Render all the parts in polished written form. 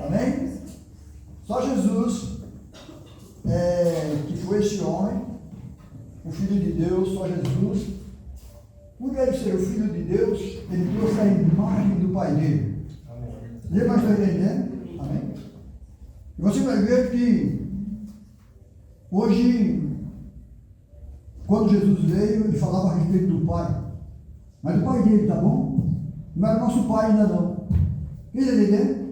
Amém? Só Jesus, que foi esse homem, o Filho de Deus, só Jesus. Por ele ser o Filho de Deus, ele trouxe a imagem do Pai dele. Ele vai estar entendendo? Amém? E você vai ver que hoje, quando Jesus veio, ele falava a respeito do Pai. Mas o Pai dele, tá bom? Não era nosso Pai ainda não. Quem está entendendo?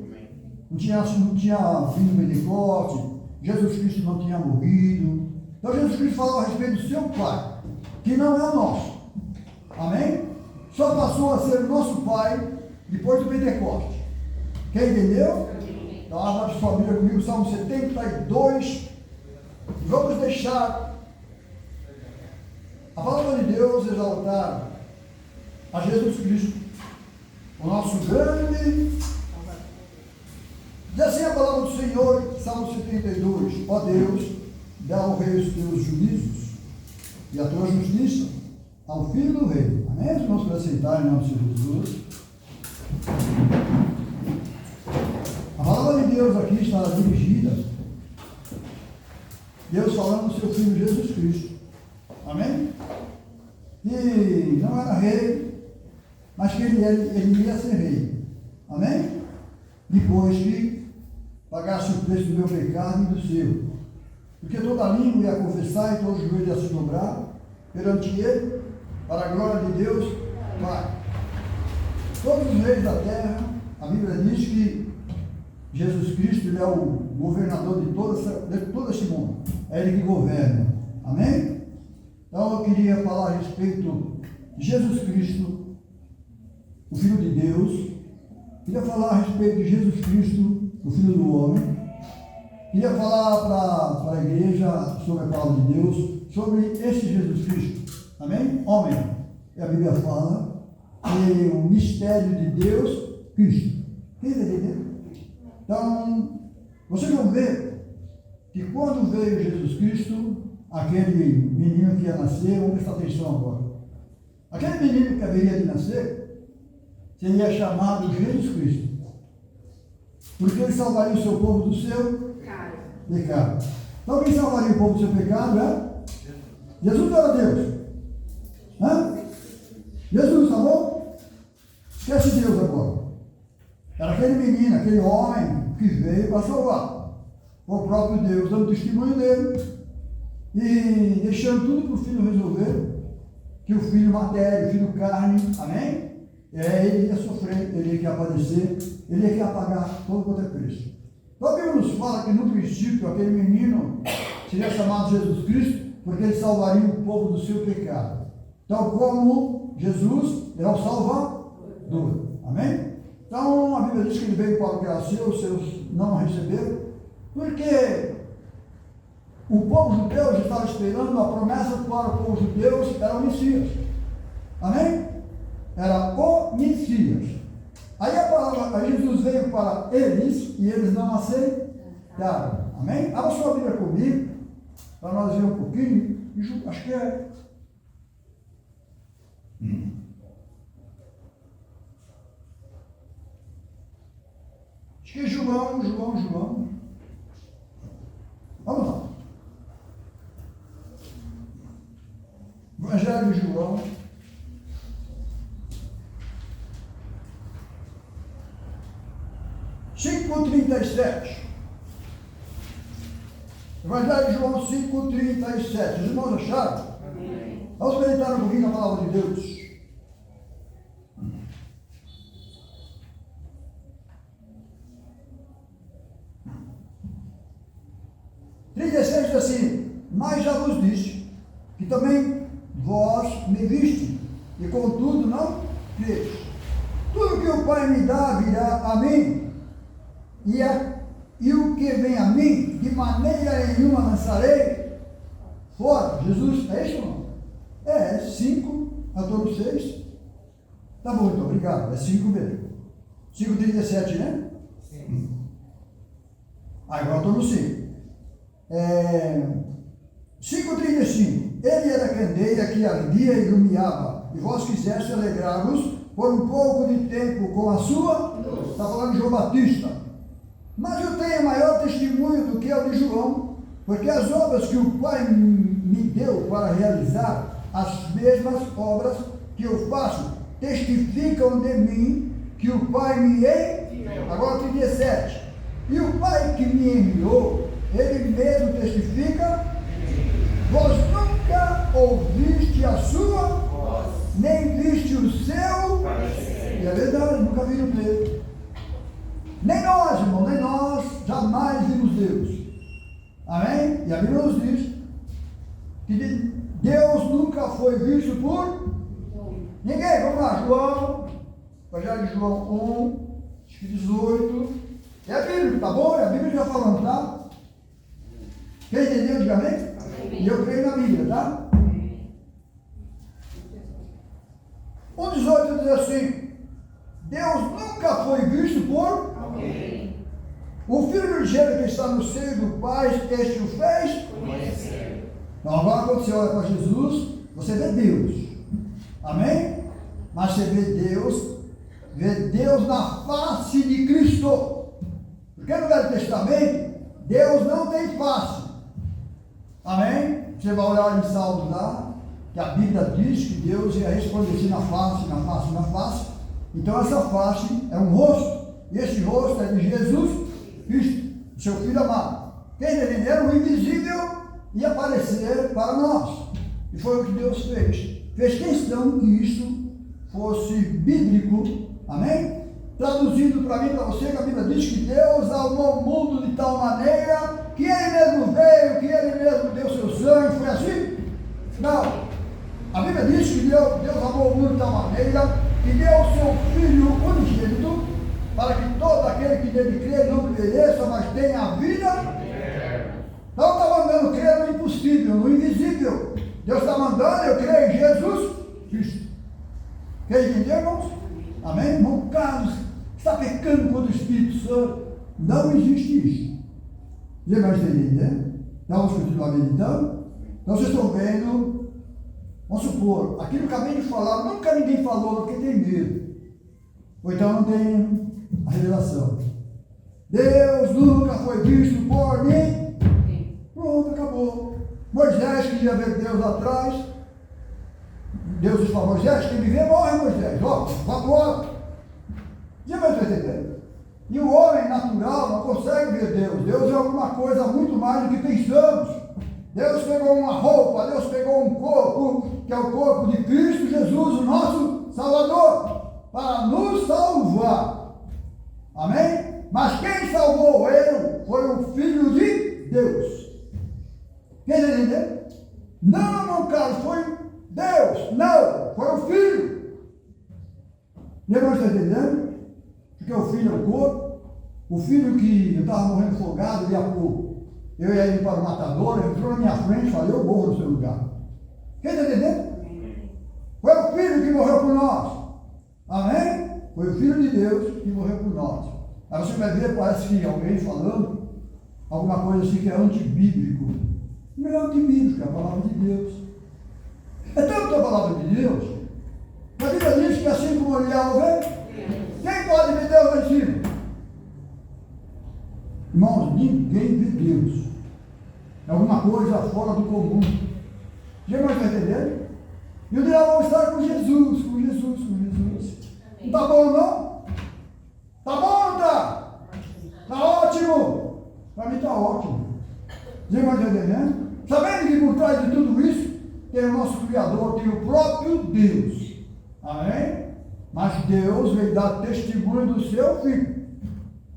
Não tinha vindo Pentecoste, Jesus Cristo não tinha morrido. Então Jesus Cristo falava a respeito do seu Pai, que não é o nosso. Amém? Só passou a ser o nosso Pai depois do Pentecoste. Quem entendeu? Então abra sua Bíblia comigo, Salmo 72. Vamos deixar a palavra de Deus exaltar a Jesus Cristo, o nosso grande. Diz assim a palavra do Senhor, Salmo 72. Ó Deus, dá ao rei os teus juízos e a tua justiça ao filho do rei. Amém? Vamos aceitar em nome de Jesus. A palavra de Deus aqui está dirigida, Deus falando do seu filho Jesus Cristo. Amém? E não era rei, mas que ele ia ser rei. Amém? Depois que pagasse o preço do meu pecado e do seu. Porque toda língua ia confessar e todo joelho ia se dobrar perante ele, para a glória de Deus Pai. Todos os reis da terra, a Bíblia diz que Jesus Cristo ele é o governador de todo esse mundo. É ele que governa. Amém? Então eu queria falar a respeito de Jesus Cristo, o Filho de Deus. Queria falar a respeito de Jesus Cristo, o Filho do Homem. Queria falar para a igreja sobre a palavra de Deus, sobre esse Jesus Cristo. Amém? Homem. E a Bíblia fala que o mistério de Deus, Cristo. Quem está entendendo? Então, vocês vão ver que quando veio Jesus Cristo, aquele menino que ia nascer, vamos prestar atenção agora. Aquele menino que haveria de nascer, seria chamado Jesus Cristo. Porque ele salvaria o seu povo do seu pecado. Então quem salvaria o povo do seu pecado é? Jesus ou era Deus? Hã? Jesus, tá bom? Esquece Deus agora. Era aquele menino, aquele homem que veio para salvar. Foi o próprio Deus dando testemunho dele e deixando tudo para o filho resolver. Que o filho matéria, o filho carne, amém? Ele ia sofrer, ele ia padecer, ele ia pagar todo quanto é preço. Então a Bíblia nos fala que no princípio aquele menino seria chamado Jesus Cristo, porque ele salvaria o povo do seu pecado. Então, como Jesus era o Salvador. Amém? Então a Bíblia diz que ele veio para o que era seu, os seus não receberam, porque o povo judeu já estava esperando a promessa para o povo judeu, era o Messias. Amém? Era o Messias. Aí Jesus veio para eles e eles não aceitaram. Amém? Abra sua Bíblia comigo, para nós ver um pouquinho. Acho que é. Acho que é João. Vamos lá. Evangelho de João. Evangelho de João 5,37. Os irmãos acharam? Amém. Vamos meditar um pouquinho na palavra de Deus. Diz assim: mas já vos disse que também vós me viste, e contudo não credes. Tudo que o Pai me dá virá a mim, e o que vem a mim, de maneira nenhuma lançarei fora. Jesus, é isso ou não? É 5, a todos 6. Tá bom, então, obrigado. É 5 mesmo. 5,37, né? Sim. Agora estou no 5. 5,35. Ele era a candeia que ardia e iluminava, e vós quiseste alegrar-vos por um pouco de tempo com a sua. Está falando de João Batista. Mas eu tenho maior testemunho do que o de João, porque as obras que o Pai me deu para realizar, as mesmas obras que eu faço, testificam de mim que o Pai me enviou. Agora tem 17. E o Pai que me enviou, ele mesmo testifica. Vós nunca ouviste a sua voz, nem viste o seu. E é verdade, nunca viram Deus. Nem nós, irmão, nem nós jamais vimos Deus. Amém? E a Bíblia nos diz que Deus nunca foi visto por ninguém. Vamos lá, João, Evangelho de João 1, 18. É a Bíblia, tá bom? É a Bíblia já falando, tá? Quem entendeu, diga amém? E eu creio na Bíblia, tá? 1,18 diz assim: Deus nunca foi visto por alguém. O Filho unigênito que está no seio do Pai, este o fez conhecer. Então agora quando você olha para Jesus, você vê Deus. Amém? Mas você vê Deus na face de Cristo. Porque no Velho Testamento, Deus não tem face. Amém? Você vai olhar em Salmos lá, que a Bíblia diz que Deus ia resplandecer na face, na face, na face. Então essa face é um rosto. E esse rosto é de Jesus Cristo, seu Filho amado. Quem era o invisível ia aparecer para nós. E foi o que Deus fez. Fez questão que isso fosse bíblico. Amém? Traduzindo para mim, para você, que a Bíblia diz que Deus amou o mundo de tal maneira que Ele mesmo veio, que Ele mesmo deu seu sangue. Foi assim? Não. A Bíblia diz que Deus amou o mundo de tal maneira que deu o seu Filho unigênito para que todo aquele que nele crê não pereça, mas tenha a vida. Não está mandando crer no impossível, no invisível. Deus está mandando eu crer em Jesus Cristo. Quer entender, irmãos? Amém? Irmão Carlos, está pecando contra o Espírito Santo. Não existe isso. Já vai entender? Então vamos continuar meditando. Então vocês estão vendo, vamos supor, aquilo que eu acabei de falar, nunca ninguém falou porque tem medo. Ou então não tem a revelação. Deus nunca foi visto por ninguém. Pronto, acabou. Moisés queria ver Deus atrás. Deus disse para Moisés: quem me vê morre, Moisés. Ó, 4 horas. Já vai entender? E o homem natural não consegue ver Deus. Deus é alguma coisa muito mais do que pensamos. Deus pegou uma roupa, Deus pegou um corpo, que é o corpo de Cristo Jesus, o nosso Salvador, para nos salvar. Amém? Mas quem salvou ele foi o Filho de Deus. Quem entendeu? Não, cara, foi Deus. Não, foi o Filho. Lembra, está entendendo? Porque o Filho é o corpo. O Filho que eu estava morrendo afogado, eu ia ir para o matador, ele entrou na minha frente e falou: eu morro no seu lugar. Quem está entendendo? Foi o Filho que morreu por nós. Amém? Foi o Filho de Deus que morreu por nós. Aí você vai ver, parece que alguém falando alguma coisa assim que é antibíblico. Não é antibíblico, é a palavra de Deus. É tanto a palavra de Deus, que a Bíblia diz que assim como olhar o vê, quem pode ver Deus lá em cima? Irmãos, ninguém vê Deus. É alguma coisa fora do comum. Já não está entendendo? E o diabo vai estar com Jesus, com Jesus, com Jesus. Não está bom, não? Está bom ou não está? Está ótimo. Para mim está ótimo. Já não está entendendo? Sabendo que por trás de tudo isso tem o nosso Criador, tem o próprio Deus. Amém? Mas Deus veio dar testemunho do seu Filho.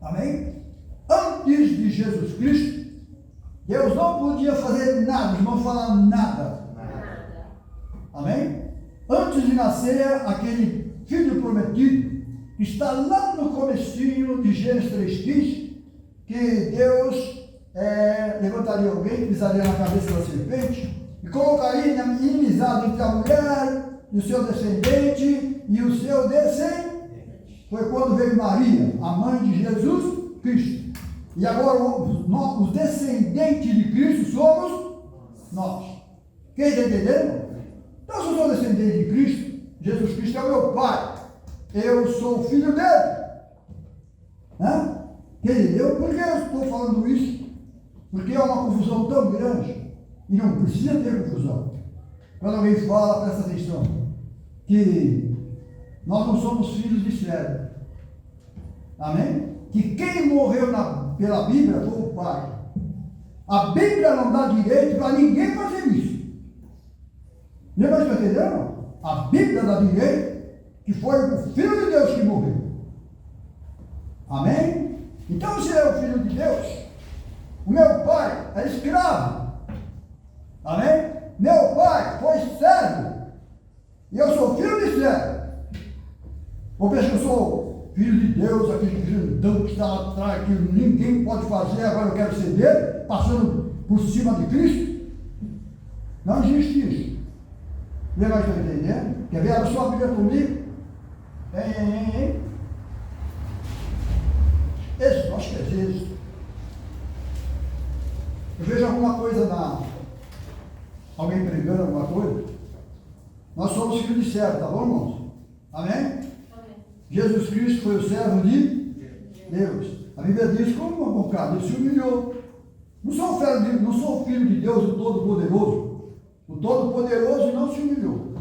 Amém? Antes de Jesus Cristo, Deus não podia fazer nada, não falar nada. Amém? Antes de nascer aquele Filho prometido, que está lá no comecinho de Gênesis 3,15, que Deus levantaria alguém que pisaria na cabeça da serpente e colocaria inimizade entre a mulher e o seu descendente e o seu descendente. Foi quando veio Maria, a mãe de Jesus Cristo. E agora os descendentes de Cristo somos nós. Quem está entendendo? Então, se eu sou descendente de Cristo, Jesus Cristo é o meu Pai. Eu sou o filho dele. Quem Entendeu? Por que eu estou falando isso? Porque é uma confusão tão grande. E não precisa ter confusão. Quando alguém fala, presta atenção, que nós não somos filhos de Sérgio. Amém? Que quem morreu pela Bíblia foi o Pai. A Bíblia não dá direito para ninguém fazer isso. Não está entendendo? A Bíblia dá direito que foi o Filho de Deus que morreu. Amém? Então, se é o Filho de Deus, o meu pai é escravo. Amém? Meu pai foi servo. E eu sou filho de servo. Ou pensa que eu sou filho de Deus, aquele grandão que está lá atrás, que ninguém pode fazer, agora eu quero ser dele, passando por cima de Cristo? Não existe isso. E agora estão entendendo? Quer ver? Abra sua Bíblia comigo. Êxodo, acho que é Êxodo. Eu vejo alguma coisa alguém pregando alguma coisa. Nós somos filhos de servo, tá bom, irmãos? Amém? Amém? Jesus Cristo foi o servo de Deus. A Bíblia diz como um bocado, ele se humilhou. Não sou filho de Deus, o Todo-Poderoso. O Todo-Poderoso não se humilhou.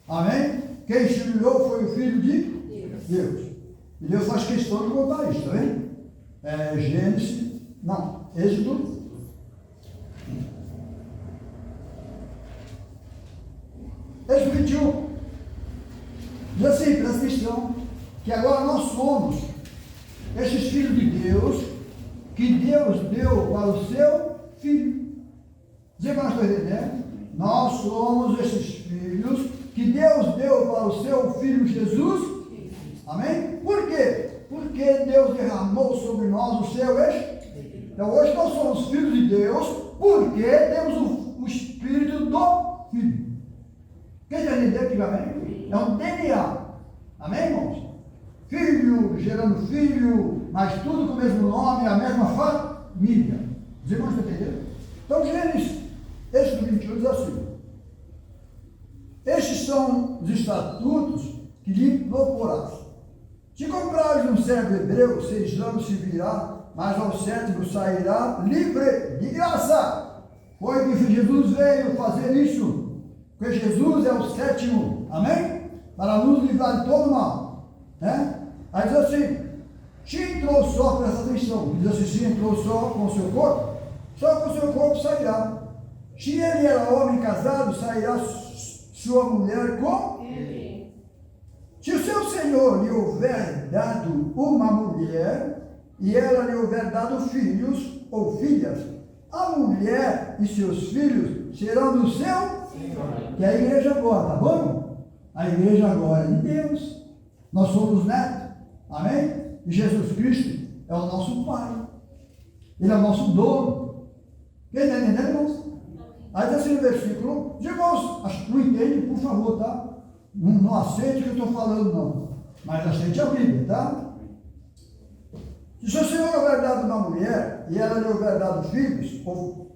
Amém? Quem se humilhou foi o Filho de Deus. E Deus faz questão de contar isso, tá vendo? Êxodo. Êxodo 21. Diz assim, presta atenção, que agora nós somos esses filhos de Deus, que Deus deu para o seu Filho. Dizer que nós estamos entendendo? Nós somos esses filhos que Deus deu para o seu Filho Jesus. Amém? Por quê? Porque Deus derramou sobre nós o seu Espírito. Então hoje nós somos filhos de Deus, porque temos o Espírito do Filho. Quem está entendendo aqui, amém? É um DNA. Amém, irmãos? Filho gerando filho, mas tudo com o mesmo nome, a mesma família. Os irmãos estão entendendo? Então, Gênesis, Êxodo 21 diz assim: estes são os estatutos que lhe proporás. Se comprares um servo hebreu, 6 anos se virá, mas ao 7º sairá livre, de graça. Foi que Jesus veio fazer isso, porque Jesus é o 7º, amém? Para nos livrar de todo mal. Aí diz assim: se entrou só, presta atenção, diz assim, se entrou só com o seu corpo, só com o seu corpo sairá. Se ele era homem casado, sairá sua mulher com ele. Se o seu Senhor lhe houver dado uma mulher, e ela lhe houver dado filhos ou filhas, a mulher e seus filhos serão do seu Senhor. Que é a igreja agora, tá bom? A igreja agora é de Deus. Nós somos netos. Amém? E Jesus Cristo é o nosso Pai. Ele é o nosso dono. Quem está entendendo, irmãos? Aí está assim no versículo. Irmãos, acho que não entende, por favor, tá? Não aceite o que eu estou falando, não. Mas aceite a Bíblia, tá? Se o seu Senhor houver dado uma mulher, e ela lhe houver dado filhos ou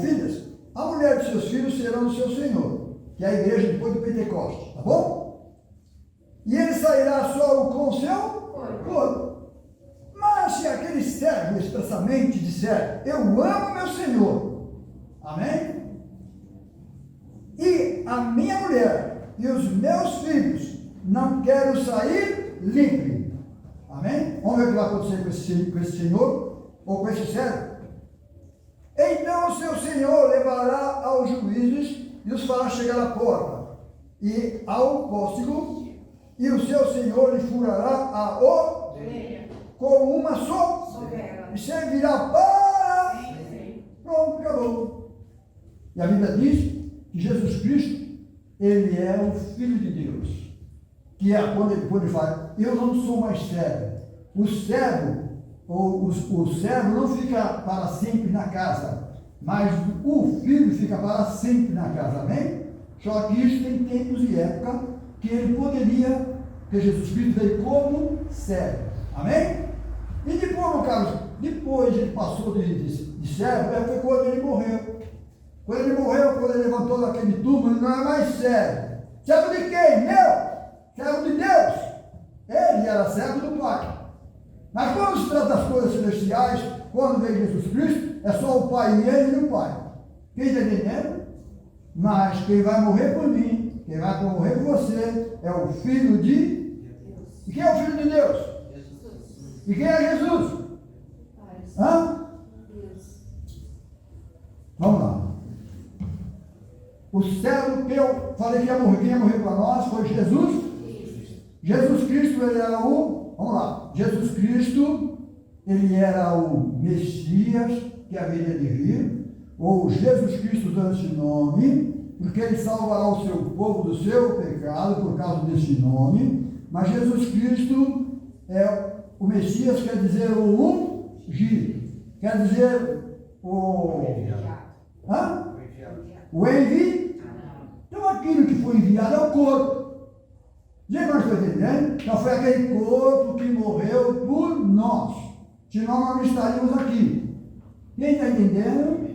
filhas, a mulher de seus filhos serão do seu Senhor, que é a igreja depois do Pentecostes, tá bom? E ele sairá só com o seu corpo. Mas se aquele servo expressamente disser: eu amo meu Senhor, amém? E a minha mulher e os meus filhos não quero sair livre, amém? Vamos ver o que vai acontecer com esse senhor, ou com esse servo. Então o seu Senhor levará aos juízes e os fará chegar à porta, e ao póstigo, e o seu Senhor lhe furará a orelha com uma só, e servirá para... Pronto, acabou. E a Bíblia diz que Jesus Cristo, ele é o Filho de Deus, que é quando ele fala: eu não sou mais servo. O servo, o servo não fica para sempre na casa, mas o filho fica para sempre na casa, amém? Só que isso tem tempos e época que ele poderia, que Jesus Cristo veio como servo, amém? E depois, meu caro, depois ele passou de servo, foi quando ele morreu. Quando ele morreu, quando ele levantou daquele túmulo, ele não é mais servo. Servo de quem? Meu! Servo de Deus! Ele era servo do Pai. Mas quando se trata das coisas celestiais, quando vem Jesus Cristo, é só o Pai e Ele e o Pai. Quem está entendendo? Mas quem vai morrer por mim, quem vai morrer por você, é o Filho de Deus. E quem é o Filho de Deus? Jesus. E quem é Jesus? Hã? Deus. Vamos lá. O servo que eu falei que ia morrer, quem ia morrer para nós foi Jesus. Jesus Cristo, ele era o, vamos lá, Jesus Cristo, ele era o Messias que haveria de vir, ou Jesus Cristo dando esse nome, porque ele salvará o seu povo do seu pecado por causa desse nome, mas Jesus Cristo é o Messias, quer dizer o ungido, quer dizer o hã? O enviado. Então aquilo que foi enviado é o corpo. Gente, nós estamos entendendo? Então foi aquele corpo que morreu por nós. Senão nós não estaríamos aqui. Quem está entendendo?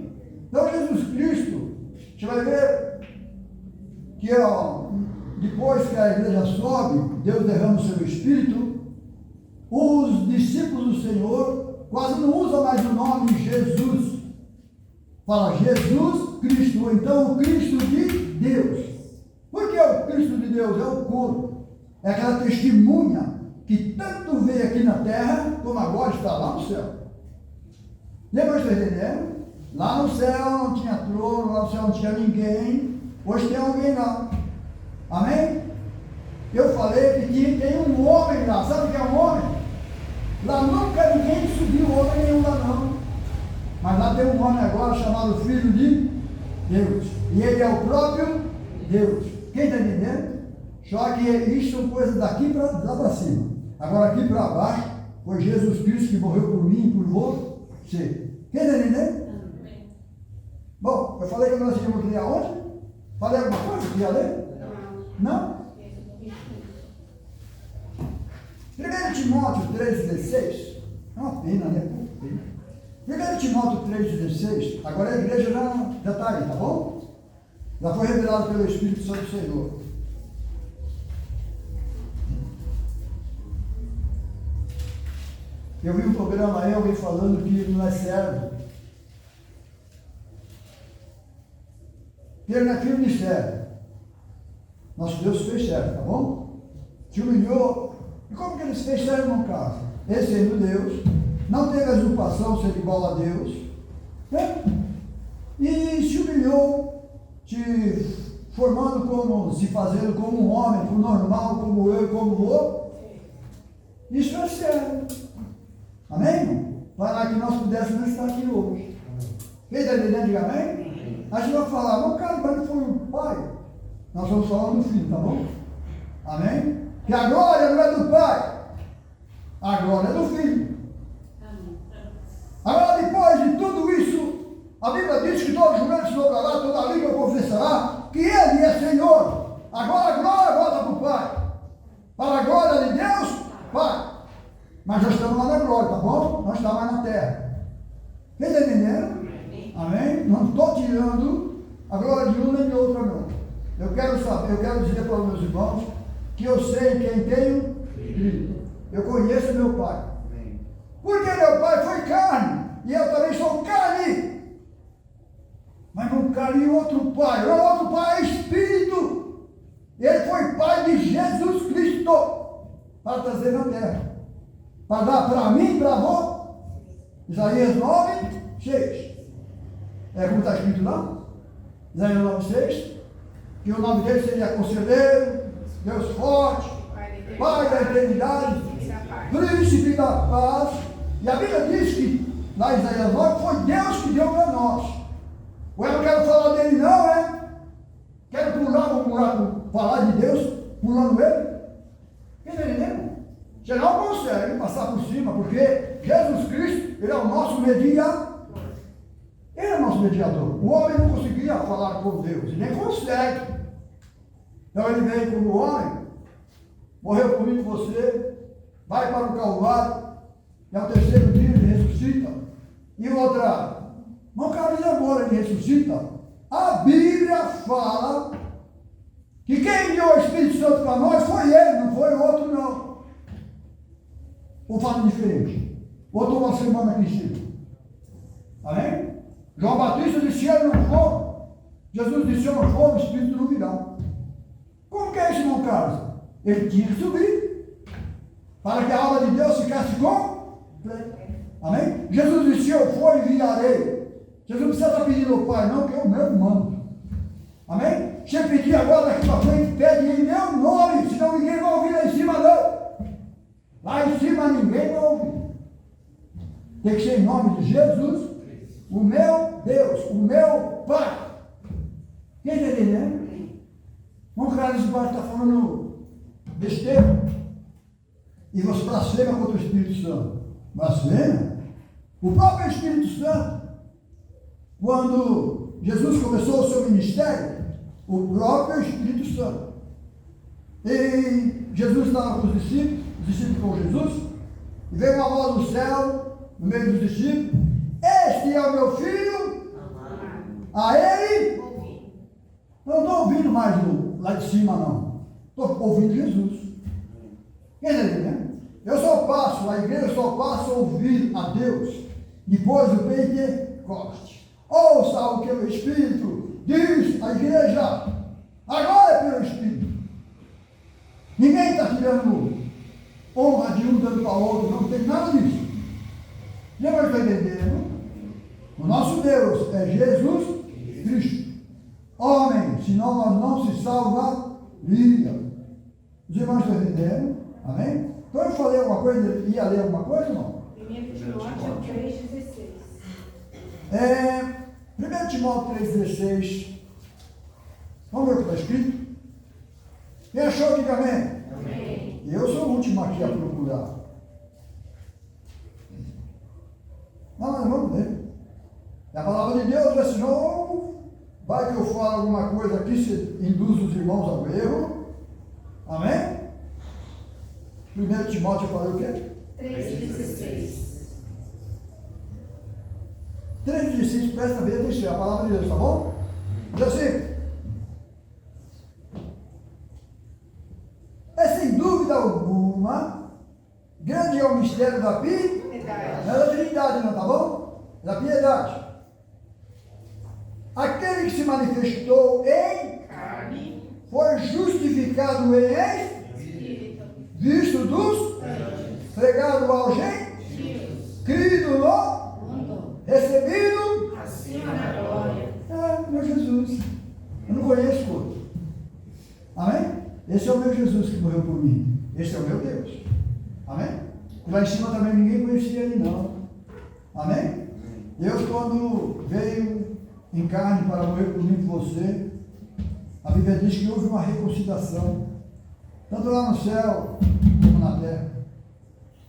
Então Jesus Cristo, você vai ver que depois que a igreja sobe, Deus derrama o seu Espírito, os discípulos do Senhor quase não usam mais o nome Jesus. Fala Jesus Cristo, ou então o Cristo de Deus. Por que o Cristo de Deus? É o corpo. É aquela testemunha que tanto veio aqui na terra, como agora está lá no céu. Lembra que está entendendo? Lá no céu não tinha trono, lá no céu não tinha ninguém. Hoje tem alguém lá. Amém? Eu falei que tem um homem lá. Sabe o que é um homem? Lá nunca ninguém subiu homem nenhum lá não. Mas lá tem um homem agora chamado Filho de Deus. E ele é o próprio Deus. Quem está entendendo? Só que isso são coisas daqui para lá para cima. Agora aqui para baixo, foi Jesus Cristo que morreu por mim e por você. Quem está entendendo? Bom, eu falei que nós íamos ler aonde? Falei alguma coisa que ia ler? Não? 1 Timóteo 3,16. É uma pena, né? 1 Timóteo 3,16. Agora a igreja já está aí, tá bom? Já foi revelado pelo Espírito Santo do Senhor. Eu vi um programa aí, alguém falando que ele não é servo. Que ele não é filho de servo. Nosso Deus se fez servo, tá bom? Se humilhou. E como que ele se fez servo no caso? Ele sendo Deus, não teve a usurpação de ser igual a Deus, né? E se humilhou, se formando como, se fazendo como um homem, como normal, como eu e como o. Isso é servo. Amém? Para que nós pudéssemos estar aqui hoje. Quem está entendendo? Diga amém? A gente vai falar, não, cara, mas foi o pai. Nós vamos falar do filho, tá bom? Amém? Que a glória não é do pai, a glória é do filho. Agora, depois de tudo isso, a Bíblia diz que todo joelho se dobrará, toda língua confessará que Ele é Senhor. Agora a glória volta para o Pai. Para a glória de Deus, Pai. Mas nós estamos lá na glória, tá bom? Nós estamos mais na terra. Quem está entendendo? Amém? Não estou tirando a glória de um nem de outro, não. Eu quero saber, eu quero dizer para os meus irmãos que eu sei quem tenho crido. Eu conheço meu Pai. Porque meu Pai foi carne. E eu também sou carne. Mas não carne outro Pai. O outro Pai é Espírito. Ele foi Pai de Jesus Cristo. Para trazer na terra. Para dar para mim e para vós. Isaías 9, 6. É como está escrito lá? Isaías 9, 6. Que o nome dele seria Conselheiro, Deus Forte, Pai da Eternidade, Príncipe da Paz. E a Bíblia diz que, lá em Isaías 9, foi Deus que deu para nós. Ou eu não quero falar dele não, é? Quero falar de Deus, pulando ele? Quem está entendendo? Você não consegue passar por cima, porque Jesus Cristo, Ele é o nosso mediador. Ele é o nosso mediador. O homem não conseguia falar com Deus, ele nem consegue. Então ele veio como homem, morreu por mim e você, vai para o Calvário, e ao terceiro dia ele ressuscita. E outra, não cabe agora ele ressuscita. A Bíblia fala que quem deu o Espírito Santo para nós foi ele, não foi o outro não. Ou fala diferente? Ou estou uma semana aqui em cima? Amém? João Batista disse: eu não vou. Jesus disse: eu não vou, o Espírito não virá. Como que é isso, irmão Carlos? Ele tinha que subir para que a obra de Deus ficasse completa. Amém? Jesus disse: eu for e virarei. Jesus não precisa estar pedindo ao Pai, não, que eu mesmo mando. Amém? Se eu pedir agora daqui para frente, pede em meu nome, senão ninguém vai ouvir lá em cima, não. Lá em cima ninguém vai ouvir. Tem que ser em nome de Jesus, o meu Deus, o meu Pai. Quem está entendendo? Não, cara, esse pai está falando besteira. E você blasfema contra o Espírito Santo. Blasfema? O próprio Espírito Santo, quando Jesus começou o seu ministério, o próprio Espírito Santo. E Jesus estava com os discípulos com Jesus, e veio uma voz do céu, no meio dos discípulos: este é o meu filho, a ele. Eu não estou ouvindo mais lá de cima, não. Estou ouvindo Jesus. Quer dizer, né? Eu só passo, a igreja só passa a ouvir a Deus depois do Pentecoste. Ouça o que o Espírito diz à igreja. Agora é pelo Espírito. Ninguém está tirando honra de um dando para o outro, não tem nada disso. Já vai estar entendendo? O nosso Deus é Jesus Cristo. Homem, senão nós não se salvaríamos. Os irmãos estão entendendo? Amém? Então eu falei alguma coisa, ia ler alguma coisa ou não? 1 Timóteo 3,16. 1 Timóteo 3,16. Vamos ver o que está escrito? Quem achou, diga amém. Amém. E eu sou o último aqui a procurar. Não, mas vamos ver. A palavra de Deus é senão vai que eu falo alguma coisa aqui, se induz os irmãos ao erro. Amém? 1 Timóteo eu falei o quê? 3,16. 3,16, presta bem atenção, a palavra de Deus, tá bom? Diz assim: é sem dúvida alguma, grande é o mistério da piedade. Não é da trindade, não, tá bom? Da piedade. Aquele que se manifestou em Carne, foi justificado em espírito, visto dos pregado ao gentios, crido no mundo, recebido. acima da glória. Meu Jesus. Eu não conheço outro. Amém? Esse é o meu Jesus que morreu por mim. Esse é o meu Deus. Amém? E lá em cima também ninguém conhecia ele, não. Amém? Deus, quando veio em carne para morrer por mim e por você, a Bíblia diz que houve uma reconciliação, tanto lá no céu como na terra.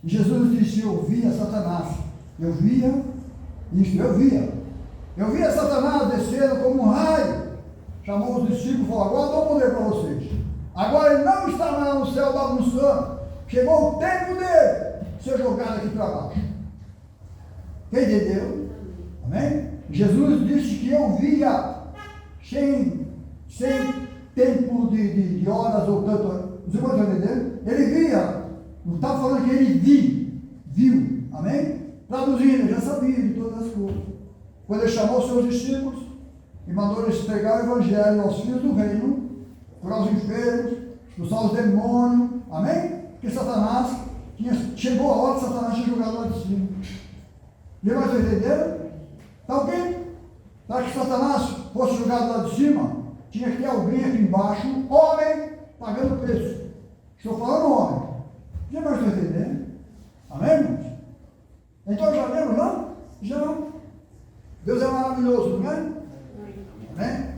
E Jesus disse: eu via Satanás. Eu via isso, eu via Satanás descendo como um raio. Chamou os discípulos e falou: agora dou poder para vocês. Agora ele não está mais no céu bagunçando. Chegou o tempo dele ser jogado aqui para baixo. Quem entendeu? Amém? Jesus disse que eu via sem tempo de horas ou tanto. Os irmãos estão entendendo? Ele via. Não está falando que ele viu. Amém? Traduzindo, ele já sabia de todas as coisas. Quando ele chamou os seus discípulos e mandou eles pregar o evangelho aos filhos do reino, curar os enfermos, expulsar os demônios. Amém? Porque Satanás chegou a hora de Satanás ser jogado lá de cima. E vai entender? Tá ok? Para que Satanás fosse jogado lá de cima, tinha que ter alguém aqui embaixo, homem, pagando preço. Estou falando homem. Já vai entender? Amém, irmãos? Então já lembro, não? Já. Deus é maravilhoso, não é? Amém?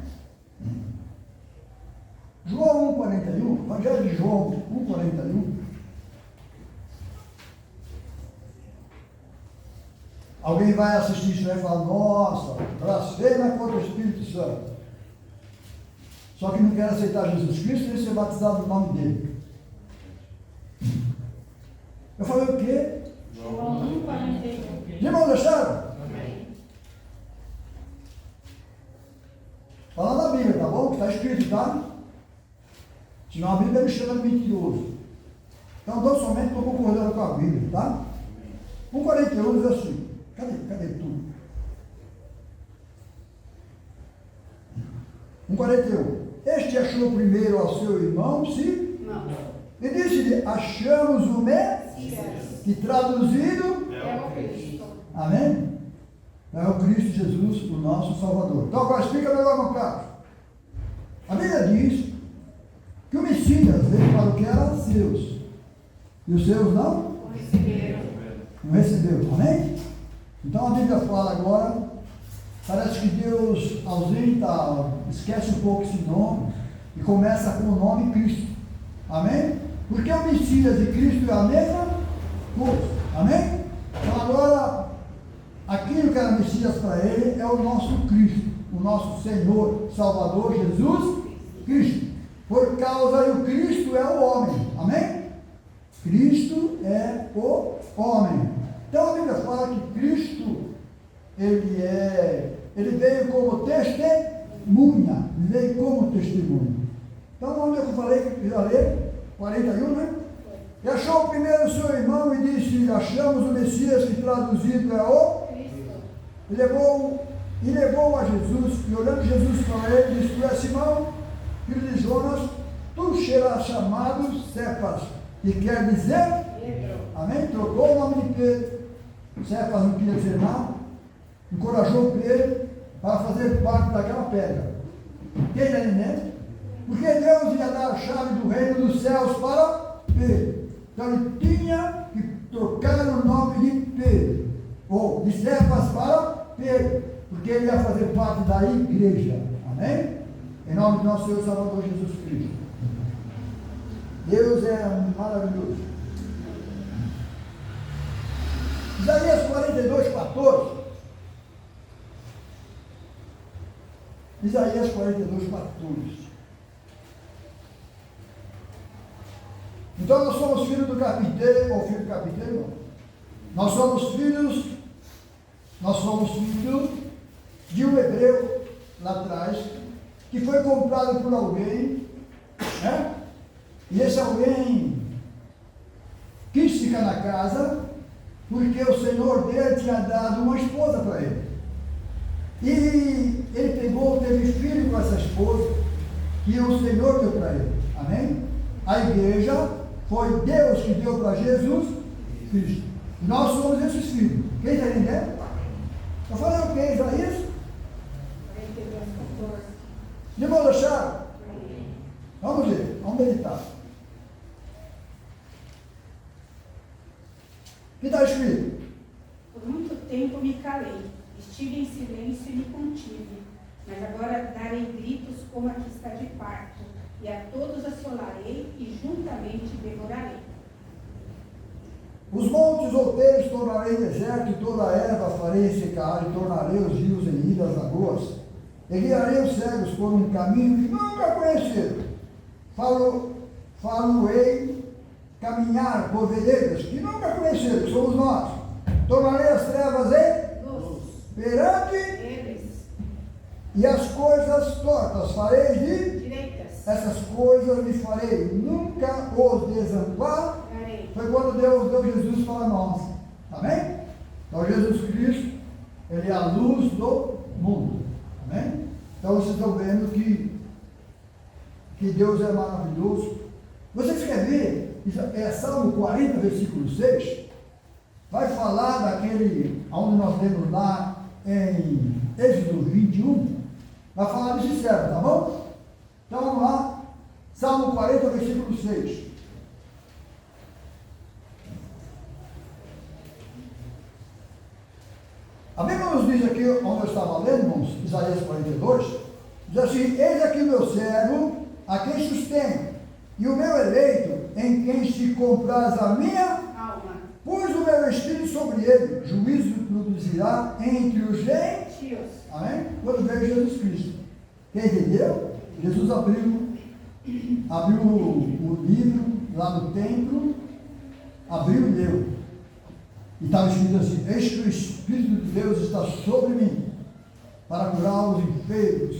João 1,41, Evangelho de João 1,41. Alguém vai assistir isso e vai falar: nossa, blasfema contra o Espírito Santo. Só que não quer aceitar Jesus Cristo e ser batizado no nome dele. Eu falei o quê? João 1,41. Irmãos, acharam? Amém. Fala na Bíblia, tá bom? Que está escrito, tá? Senão a Bíblia me chama de mentiroso. Então, tão somente estou concordando com a Bíblia, tá? 1,41 diz assim, cadê tu? 1,41. Este achou primeiro ao seu irmão, sim? Não. E disse-lhe, achamos o Messias. que traduzido, É o Cristo. amém? É o Cristo Jesus, o nosso Salvador. Então agora explica melhor, meu caro. A Bíblia diz que o Messias veio para o que era seus. E os seus não Receberam. recebeu. Amém? Então a Bíblia fala agora, parece que Deus ausenta, esquece um pouco esse nome e começa com o nome Cristo. Amém? Porque o Messias e Cristo é a mesma coisa. Amém? Então agora, aquilo que era Messias para ele é o nosso Cristo, o nosso Senhor, Salvador, Jesus Cristo. Por causa que o Cristo é o homem. Amém? Cristo é o homem. Então a Bíblia fala que Cristo, ele veio como testemunha. Veio como testemunha. Então onde eu falei que já ler? 41, né? E achou primeiro o seu irmão e disse, achamos o Messias, que traduzido é o Cristo. E levou a Jesus, e olhando Jesus para ele, disse, tu és Simão, filho de Jonas, tu serás chamado Cefas, que quer dizer, Pedro. amém? Trocou o nome de Pedro, Cefas não queria dizer nada, encorajou Pedro para fazer parte daquela pedra. Quem está entendendo? Porque Deus ia dar a chave do reino dos céus para Pedro. Então ele tinha que trocar o nome de Pedro, ou de Cefas para Pedro, porque ele ia fazer parte da igreja. Amém? Em nome do nosso Senhor Salvador Jesus Cristo. Deus é maravilhoso. Isaías 42, 14. Isaías 42, 14. Então nós somos filhos do carpinteiro, ou filho do carpinteiro, não. Nós somos filhos de um hebreu lá atrás, que foi comprado por alguém, né? E esse alguém quis ficar na casa, porque o Senhor dele tinha dado uma esposa para ele. E ele pegou, teve filho com essa esposa, que o Senhor deu para ele. Amém? A igreja foi Deus que deu para Jesus Cristo. E nós somos esses filhos. Quem está entendendo? Eu falei o que, Isaías? 42, 14. De vou deixar? Vamos ver, vamos meditar. O que está escrito? Por muito tempo me calei, estive em silêncio e me contive, mas agora darei gritos como a que está de parto, e a todos assolarei e juntamente devorarei. Os montes outeiros tornarei deserto, e toda a erva farei secar, e tornarei os rios em ilhas lagoas. E guiarei os cegos por um caminho que nunca conheceram. Falo-ei caminhar por veredas que nunca conheceram, somos nós. Tornarei as trevas em Luz, perante, eles, e as coisas tortas farei de direitas, essas coisas lhe farei, nunca os desampararei. darei. Foi quando Deus deu Jesus para nós. Amém? Então Jesus Cristo, ele é a luz do mundo. Amém? Então vocês estão vendo que Deus é maravilhoso. Vocês querem ver? Salmo 40, versículo 6. Vai falar daquele, onde nós lemos lá em Êxodo 21. Vai falar desse servo, tá bom? Então vamos lá. Salmo 40, versículo 6. A Bíblia nos diz aqui, onde eu estava lendo, irmãos, Isaías 42, diz assim, eis aqui o meu servo, a quem sustento, e o meu eleito, em quem se compraz a minha, Alma, pus o meu espírito sobre ele, juízo produzirá entre os gentios. tios, Amém? Quando veio Jesus Cristo. Quem entendeu? Jesus abriu o livro lá no templo, abriu e leu. E estava escrito assim, eis que o Espírito de Deus está sobre mim, para curar os enfermos,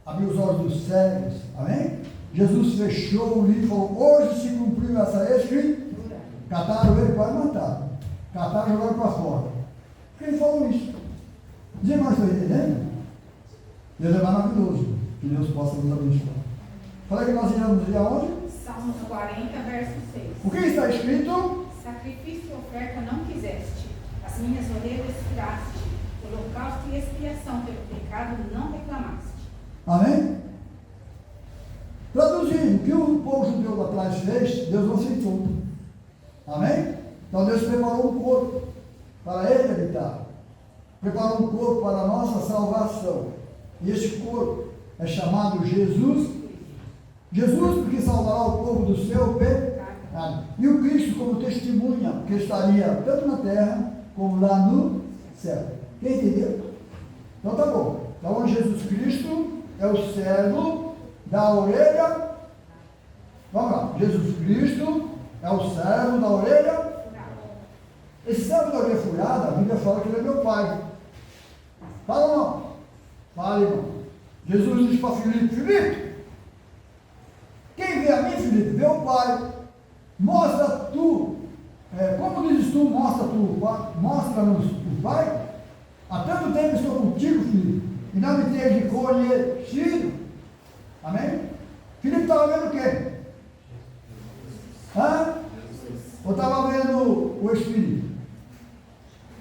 abrir os olhos dos cegos. Amém? Jesus fechou o livro e falou, hoje se cumpriu essa escritura. Cataram ele, quase mataram. Cataram e jogaram para fora. Porque ele falou isso. Os irmãos estão entendendo? Deus é maravilhoso. Que Deus possa nos abençoar. Falei que nós iremos ir aonde? Salmos 40, verso 6. O que está escrito? Sacrifício e oferta não quiseste, as minhas orelhas tiraste, holocausto e expiação pelo pecado não reclamaste. Amém? Traduzindo, o que o povo judeu lá atrás fez, Deus não aceitou. Amém? Então Deus preparou um corpo para ele habitar. Preparou um corpo para a nossa salvação. E este corpo é chamado Jesus. Jesus, porque salvará o povo do seu pecado. E o Cristo como testemunha, que estaria tanto na terra como lá no céu. Quem entendeu? Então tá bom. Então Jesus Cristo é o servo da orelha. Vamos lá. Jesus Cristo é o servo da orelha. Esse servo da orelha furada, a Bíblia fala que ele é meu pai. Fala ou não? Fala, irmão. Jesus diz para Filipe: Filipe, quem vê a mim, Filipe, vê o Pai. Mostra tu, como dizes tu, mostra-nos o Pai. Há tanto tempo estou contigo, Filipe, e não me tens conhecido. Amém? Filipe estava vendo quem? Hã? Ou estava vendo o Espírito?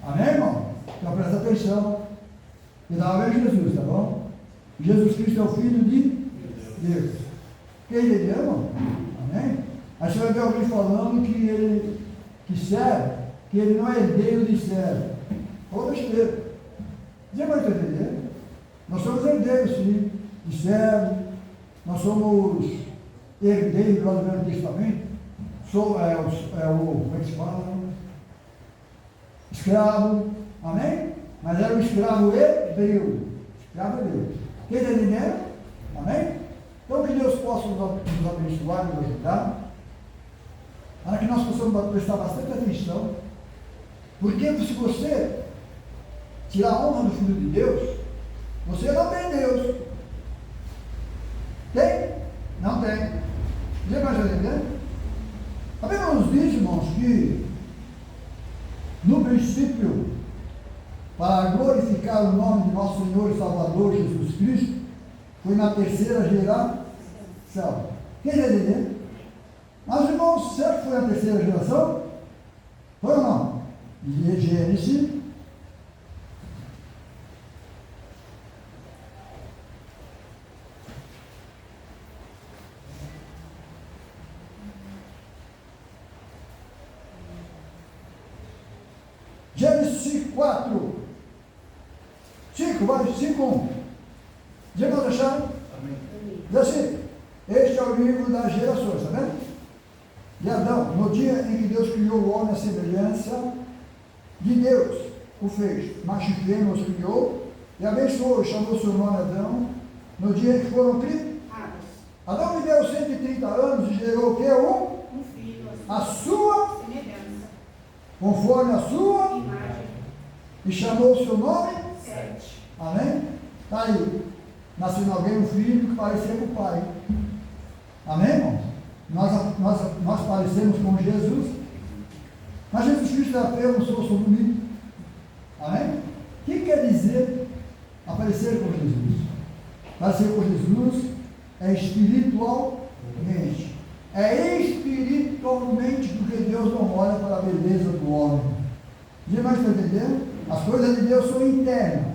Amém, irmão? Então presta atenção. Ele estava vendo Jesus, tá bom? Jesus Cristo é o Filho de Deus. Quem ele ama? Amém? Aí você vai ver alguém falando que ele serve, que ele não é herdeiro de servo. Ou besteira. Você vai entender? Nós somos herdeiros, sim, de servo. Nós somos herdeiros lá do Velho Testamento. Como é que se fala? Escravo. Amém? Mas era um escravo hebreu. Escravo hebreu. Quem está entendendo? Amém? Então, que Deus possa nos abençoar e nos ajudar, para que nós possamos prestar bastante atenção, porque se você tirar a honra do Filho de Deus, você não tem Deus. Tem? Não tem. Você vai entender? A Bíblia nos diz, irmãos, que no princípio, para glorificar o nome de nosso Senhor e Salvador Jesus Cristo, foi na terceira geração. Quem está entendendo? Mas, irmãos, certo que foi na terceira geração? Foi ou não? E Gênesis. Gênesis 4. 5, vai, 5, 1. Já não acharam? Amém. Diz assim: este é o livro das gerações, está vendo? De Adão, no dia em que Deus criou o homem à semelhança de Deus, o fez, macho e fêmea os criou, e abençoou, chamou seu nome Adão, no dia em que foram criados. Adão viveu 130 anos e gerou o que? Um filho, a sua semelhança, conforme a sua imagem, e chamou o seu nome Sete. Amém? Está aí. Nasceu alguém um filho que parecia com o pai. Amém, irmãos? Nós parecemos com Jesus. Mas Jesus Cristo é apenas um sou bonito. Amém? O que quer dizer aparecer com Jesus? Aparecer com Jesus é espiritualmente. É espiritualmente, porque Deus não olha para a beleza do homem. Você vai entendendo? As coisas de Deus são internas.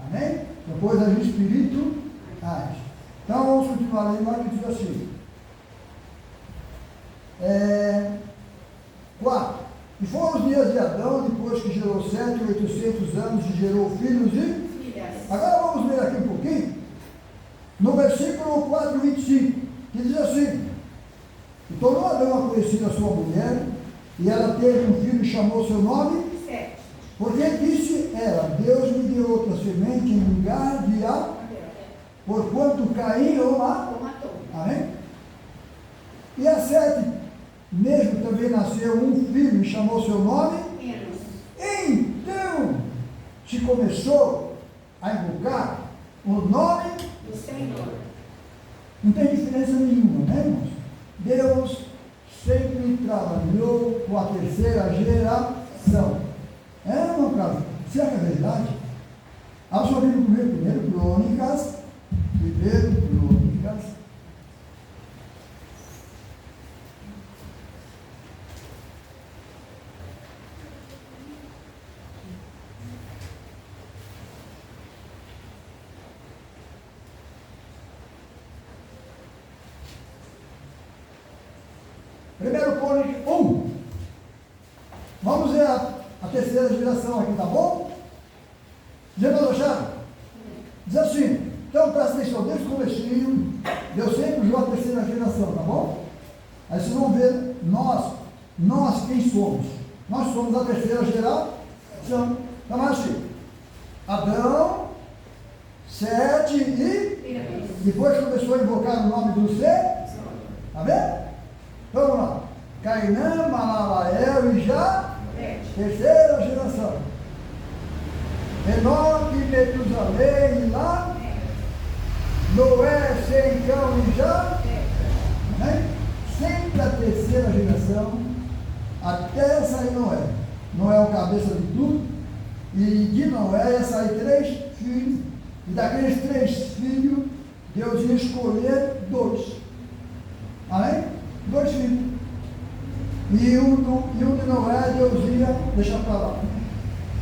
Amém? São coisas espirituais. Então vamos continuar aí, lá que diz assim. 4. E foram os dias de Adão, depois que gerou 700 anos e gerou filhos e filhas. Agora vamos ler aqui um pouquinho, no versículo 4, 25, que diz assim: e tornou Adão a conhecer a sua mulher, e ela teve um filho e chamou seu nome Sete. Porque disse ela: Deus me deu outra semente em lugar de Abel, porquanto Caim o matou. Amém? E a Sete mesmo também nasceu um filho e chamou seu nome Enos. Então se começou a invocar o nome do Senhor. Não tem diferença nenhuma, né, irmãos? Deus sempre homem trabalhou com a terceira geração. Irmão Carlos, será que é verdade? Abra sua Bíblia comigo, primeiro Crônicas. Primeiro Crônicas 1. Vamos ver a terceira geração aqui, tá bom? Já acharam? Diz assim, então presta atenção, desde o comecinho, Deus sempre usou a terceira geração, tá bom? Aí vocês vão ver, nós quem somos? Nós somos a terceira geração. Então, assim, Adão, Sete e depois começou a invocar o nome do ser. Tá vendo? Então vamos lá. Cainã, Malalael e já, terceira geração. Enoque, Metusalém, lá, Noé, Sem, Cão e já, né? Sempre a terceira geração, até sair Noé. Noé é o cabeça de tudo, e de Noé ia sair 3 filhos, e daqueles 3 filhos, Deus ia escolher 2. Amém? 2 filhos. E um de Noé, Deus ia deixar para lá.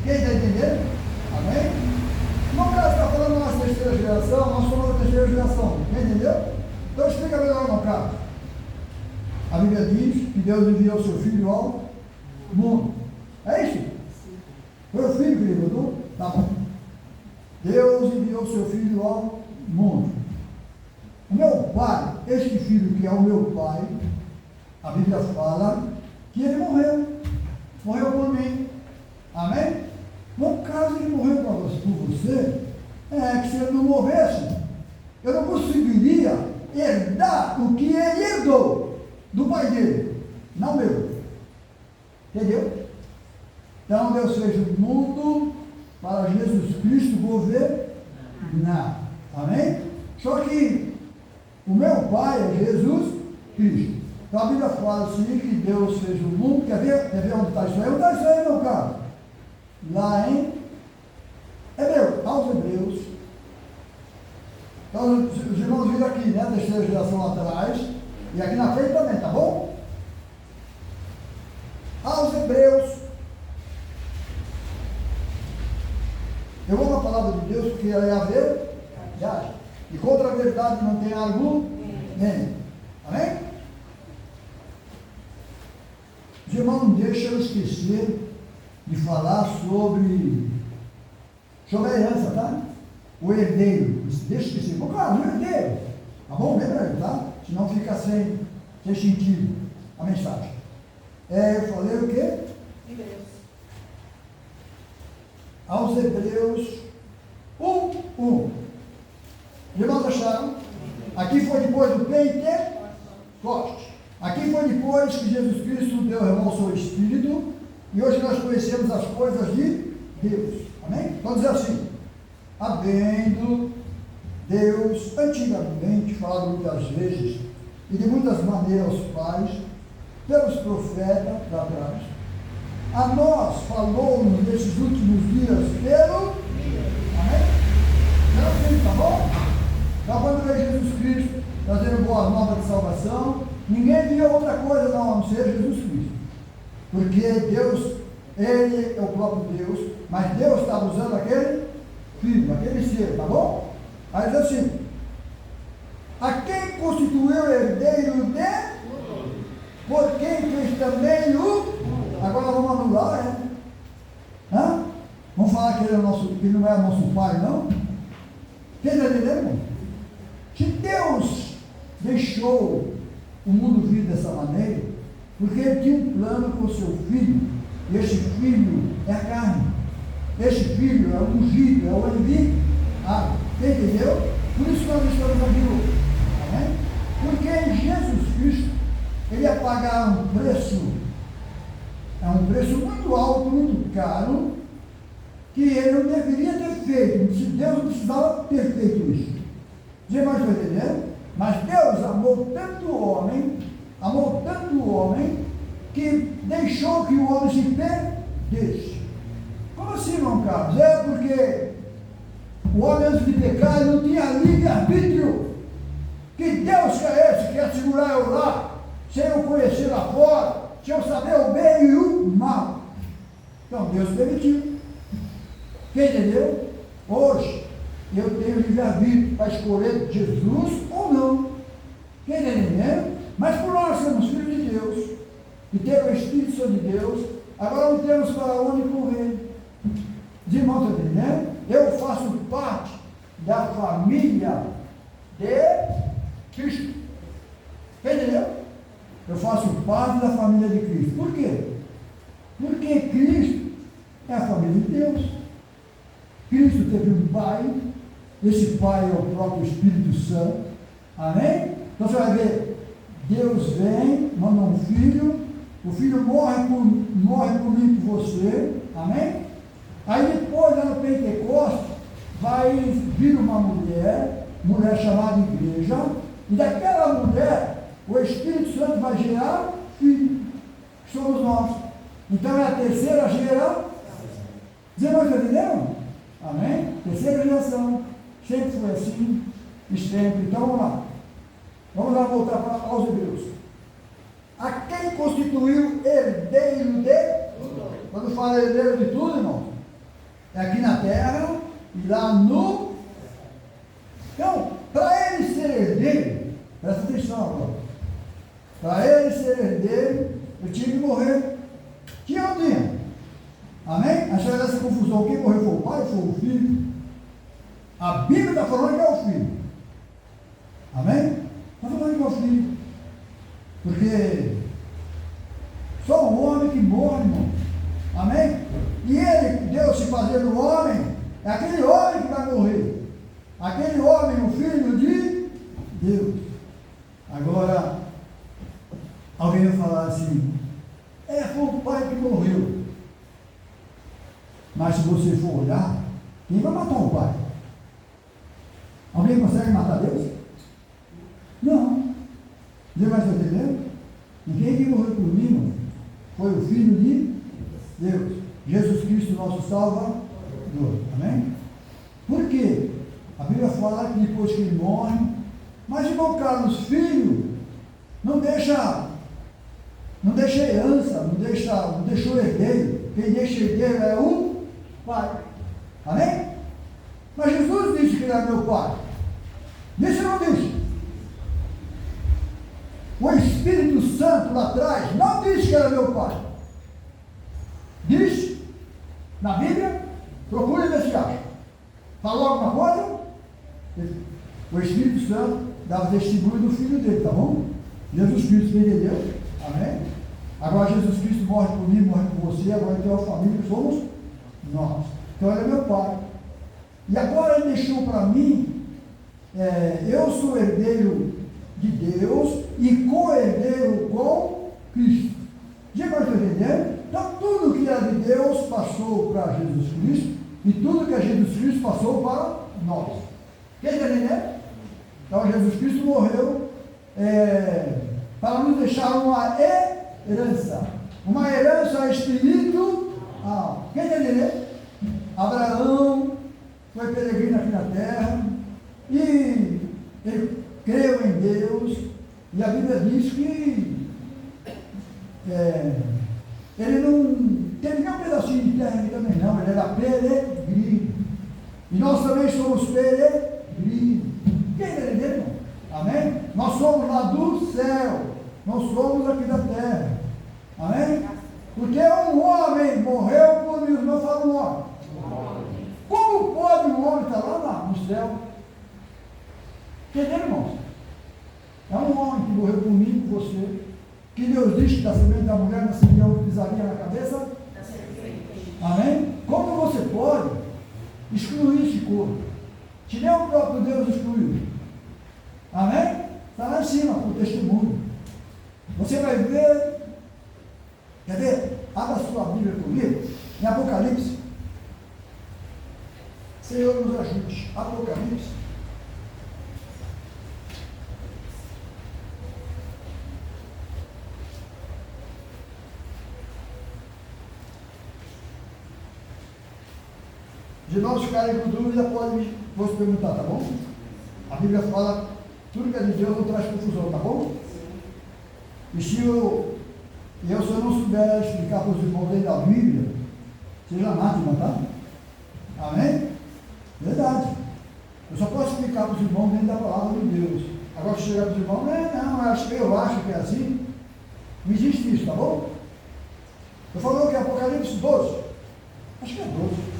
Quem está entendendo? Amém? Não quero ficar falando da nossa terceira geração, nós somos a terceira geração. Entendeu? Então explica melhor, irmão Carlos. A Bíblia diz que Deus enviou o seu filho ao mundo. É isso? Foi o filho que ele mandou? Tá bom. Deus enviou o seu filho ao mundo. O meu pai, este filho que é o meu pai, a Bíblia fala que ele morreu. Morreu por mim. Amém? No caso ele morreu por você, que se ele não morresse, eu não conseguiria herdar o que ele herdou do pai dele, não meu. Entendeu? Então Deus fez o mundo para Jesus Cristo governar. Amém? Só que o meu pai é Jesus Cristo. Então a Bíblia fala assim que Deus fez o mundo. Quer ver onde está isso aí? Onde está isso aí, meu caro? Lá em aos Hebreus. Então os irmãos viram aqui, né? Terceira geração lá atrás. E aqui na frente também, tá bom? Aos Hebreus. Eu vou na palavra de Deus, porque ela é a verdade. E contra a verdade não tem argumento. Amém? Os irmãos, não deixam eu esquecer de falar sobre a herança, tá? O herdeiro. Deixa eu esquecer. Claro, o herdeiro. Tá bom? Lembra aí, tá? Senão fica sem sentido a mensagem. Eu falei o quê? Hebreus. Aos Hebreus 1:1. Os irmãos acharam? Aqui foi depois do Pentecoste. Aqui foi depois que Jesus Cristo derramou o seu Espírito e hoje nós conhecemos as coisas de Deus. Amém? Então diz assim: havendo Deus antigamente falado muitas vezes e de muitas maneiras aos pais, pelos profetas lá atrás, a nós falou-nos nesses últimos dias pelo Amém? Não assim, tá bom? Então quando veio Jesus Cristo trazendo boa nova de salvação, ninguém viu outra coisa não, a não ser Jesus Cristo. Porque Deus, Ele é o próprio Deus, mas Deus estava usando aquele filho, aquele ser, tá bom? Aí diz assim: a quem constituiu herdeiro de? Por quem fez também o? Agora vamos anular, né? Hã? Vamos falar que ele, que ele não é nosso pai, não? Quem está entendendo, irmão? Se Deus deixou o mundo vir dessa maneira, porque ele tinha um plano com o seu filho, e esse filho é a carne, esse filho é o ungido, é o enviado, entendeu? Por isso nós estamos aqui hoje, amém? Porque Jesus Cristo, ele ia pagar um preço, é um preço muito alto, muito caro, que ele não deveria ter feito. Deus não precisava ter feito isso. Os irmãos estão entendendo? Mas Deus amou tanto o homem, que o homem se perdesse. Como assim, irmão Carlos? É porque o homem antes de pecar não tinha livre-arbítrio. Que Deus que é esse que quer segurar eu lá, sem eu conhecer lá fora, sem eu saber o bem e o mal? Então Deus permitiu. Quem entendeu? Hoje eu tenho livre-arbítrio para escolher Jesus ou não. Quem está entendendo? Mas por nós sermos filhos de Deus e ter o Espírito Santo de Deus, agora não temos para onde correr. Os irmãos estão entendendo? Eu faço parte da família de Cristo. Entendeu? Eu faço parte da família de Cristo. Por quê? Porque Cristo é a família de Deus. Cristo teve um Pai, esse Pai é o próprio Espírito Santo. Amém? Então você vai ver, Deus vem, manda um filho, o filho morre por mim e por você. Amém? Aí depois, lá no Pentecostes, vai vir uma mulher chamada igreja, e daquela mulher, o Espírito Santo vai gerar filho, que somos nós. Então é a terceira geração. Os irmãos entenderam? Amém? Terceira geração. Sempre foi assim, e sempre. Então vamos lá. Vamos lá voltar aos Hebreus. A quem constituiu herdeiro de? Quando fala herdeiro de tudo, irmão, é aqui na terra e lá no. Então, para ele ser herdeiro, presta atenção agora. Para ele ser herdeiro, ele tinha que morrer. Tinha ou não tinha? Amém? Achei essa confusão. Quem morreu foi o pai ou foi o filho? A Bíblia está falando que é o filho. Amém? Está falando que é o filho. Porque só o homem que morre, irmão. Amém? E ele, Deus se fazendo homem, é aquele homem que vai morrer. Aquele homem, o filho de Deus. Agora, alguém vai falar assim, foi o pai que morreu. Mas se você for olhar, quem vai matar o pai? Alguém consegue matar Deus? Não. Deus vai entender? Ninguém que morreu por mim foi o Filho de Deus. Jesus Cristo, nosso Salvador. Amém? Por quê? A Bíblia fala que depois que ele morre, mas irmão Carlos, filho, não deixa herança, não deixou herdeiro. Quem deixa herdeiro é o Pai. Amém? Mas Jesus disse que ele é meu Pai. Disse ou não disse? O Espírito Santo lá atrás não disse que era meu Pai. Diz na Bíblia, procure ver se acha. Falou alguma coisa? O Espírito Santo dava testemunho do Filho dele, tá bom? Jesus Cristo entendeu? Amém? Agora Jesus Cristo morre por mim, morre por você, agora então a família somos nós. Então ele é meu Pai. E agora ele deixou para mim, eu sou herdeiro de Deus e co-herdeiro com Cristo. Já está entendendo? Então tudo que era de Deus passou para Jesus Cristo e tudo que é Jesus Cristo passou para nós. Quem está entendendo? Então Jesus Cristo morreu para nos deixar uma herança espiritual. Quem está entendendo? Abraão foi peregrino aqui na terra e ele creu em Deus, e a Bíblia diz que ele não teve nenhum pedacinho de terra aqui também não, ele era peregrino. E nós também somos peregrinos. Quem está entendendo, irmão? Amém? Nós somos lá do céu, não somos aqui da terra. Amém? Porque um homem morreu por mim, não fala um homem. Como pode um homem estar lá no céu? Entendeu, irmãos? É um homem que morreu por mim, por você, que Deus diz que da semente da mulher nasceria um pisaria na cabeça. Amém? Como você pode excluir esse corpo? Se nem o próprio Deus excluiu. Amém? Está lá em cima, com o testemunho. Você vai ver, quer ver? Abra a sua Bíblia comigo, em Apocalipse. Senhor nos ajude. Apocalipse. irmãos ficarem com dúvida, vão se perguntar, tá bom? A Bíblia fala, tudo que é de Deus não traz confusão, tá bom? E se eu não souber explicar para os irmãos dentro da Bíblia, seja anátema, tá? Amém? Verdade. Eu só posso explicar para os irmãos dentro da palavra de Deus. Agora, se chegar para os irmãos, eu acho que é assim. Não existe isso, tá bom? Eu falei que é Apocalipse 12. Acho que é 12.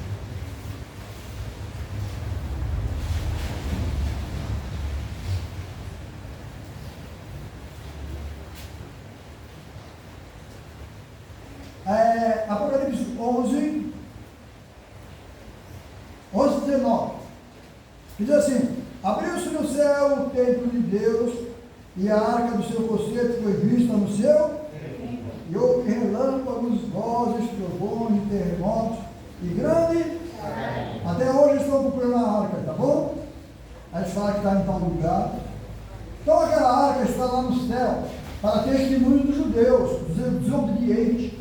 Apocalipse 11, 19. Diz assim: abriu-se no céu o templo de Deus, e a arca do seu concerto foi vista no céu, e houve relâmpagos, vozes, trovões, terremotos, e grande. Até hoje estão procurando a arca, tá bom? Aí eles falam que está em tal lugar. Então aquela arca está lá no céu, para testemunho dos judeus, dos desobedientes.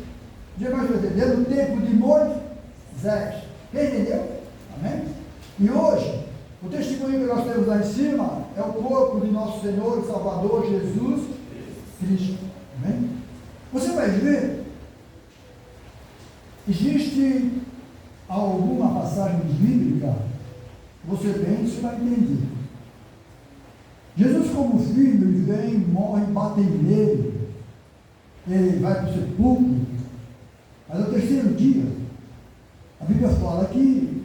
Já mais entendeu? No tempo de Moisés. Quem entendeu? Amém? E hoje, o testemunho que nós temos lá em cima é o corpo de nosso Senhor e Salvador Jesus Cristo. Amém? Você vai ver, existe alguma passagem bíblica, você vai entender. Jesus, como filho, ele vem, morre, batem nele, ele vai para o sepulcro, mas no terceiro dia, a Bíblia fala que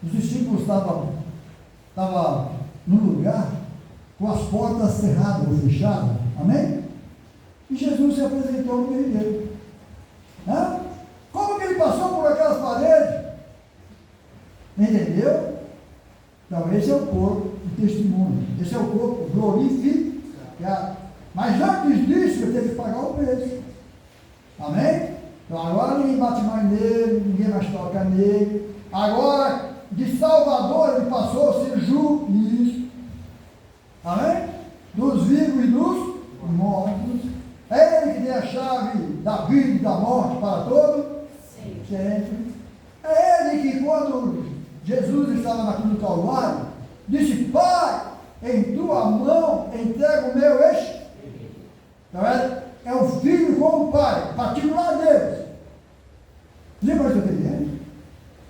os discípulos estavam num lugar com as portas cerradas ou fechadas, amém? E Jesus se apresentou no meio dele. Como que ele passou por aquelas paredes? Entendeu? Então esse é o corpo de testemunho, esse é o corpo glorificado. Mas antes disso, ele teve que pagar o preço. Amém? Então agora ninguém bate mais nele, ninguém mais toca nele. Agora, de Salvador, ele passou a ser juiz. Amém? Dos vivos e dos mortos. É ele que tem a chave da vida e da morte para todo sempre. É ele que, quando Jesus estava na cruz do Calvário, disse: Pai, em tua mão entrego o meu espírito. Então é o filho com o pai, particular deles. Lembra que eu estou entendendo?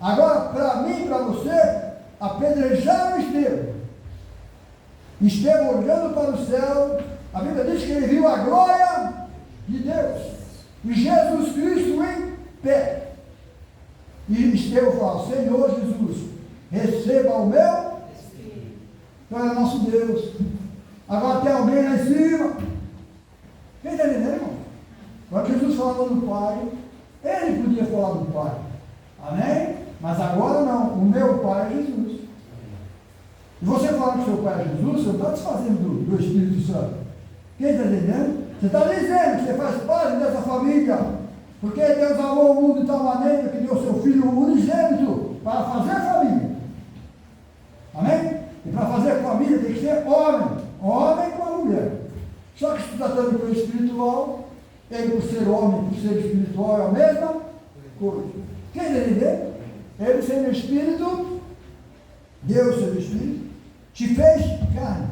Agora, para mim e para você, apedrejaram Estevão. Estevão, olhando para o céu, a Bíblia diz que ele viu a glória de Deus e Jesus Cristo em pé. E Estevão fala: Senhor Jesus, receba o meu Espírito. Então é nosso Deus. Agora tem alguém lá em cima. Quem está entendendo, irmão? Agora Jesus falava do Pai, ele podia falar do Pai. Amém? Mas agora não, o meu Pai é Jesus. E você falar que seu Pai é Jesus, você não está desfazendo do Espírito Santo. Quem está entendendo? Você está dizendo que você faz parte dessa família, porque Deus amou o mundo de tal maneira que deu seu Filho unigênito para fazer família. Amém? E para fazer família tem que ser homem com a mulher. Só que se tratando com o espiritual, ele por ser homem, por ser espiritual, é a mesma coisa. Quem entender? Ele sendo espírito, Deus sendo espírito, te fez carne.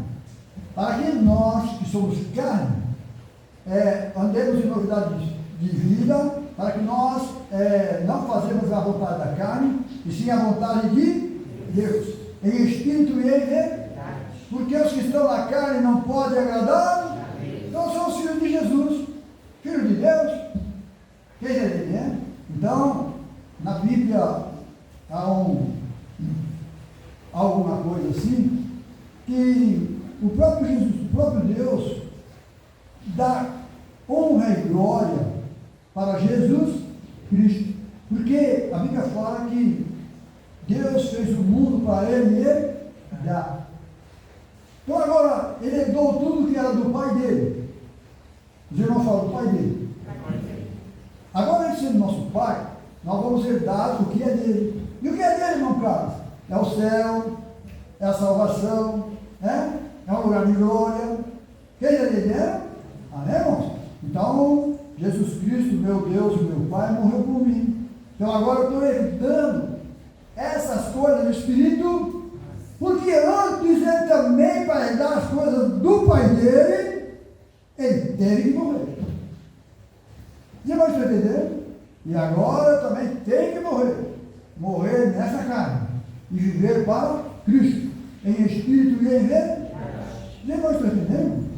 Para que nós, que somos carne, andemos em novidade de vida, para que nós não fazemos a vontade da carne, e sim a vontade de Deus, em espírito e em verdade. Porque os que estão na carne não podem agradar, então são os filhos de Jesus, filhos de Deus. Quem está entendendo? Então, na Bíblia há alguma coisa assim, que o próprio Jesus, o próprio Deus, dá honra e glória para Jesus Cristo. Porque a Bíblia fala que Deus fez o mundo para ele e ele dá. Então agora, ele herdou tudo que era do pai dele. Os irmãos falam do pai dele. Agora, ele sendo nosso pai, nós vamos herdar o que é dele. E o que é dele, irmão Carlos? É o céu, é a salvação, é um lugar de glória. Quem está entendendo? Amém, irmãos? Então, Jesus Cristo, meu Deus e meu Pai, morreu por mim. Então agora eu estou herdando essas coisas do Espírito, porque antes ele também, para herdar as coisas do Pai dele, ele teve que morrer. Você vai entender? E agora também tem que morrer. Morrer nessa carne. E viver para Cristo. Em espírito e em verdade. Você vai entendendo?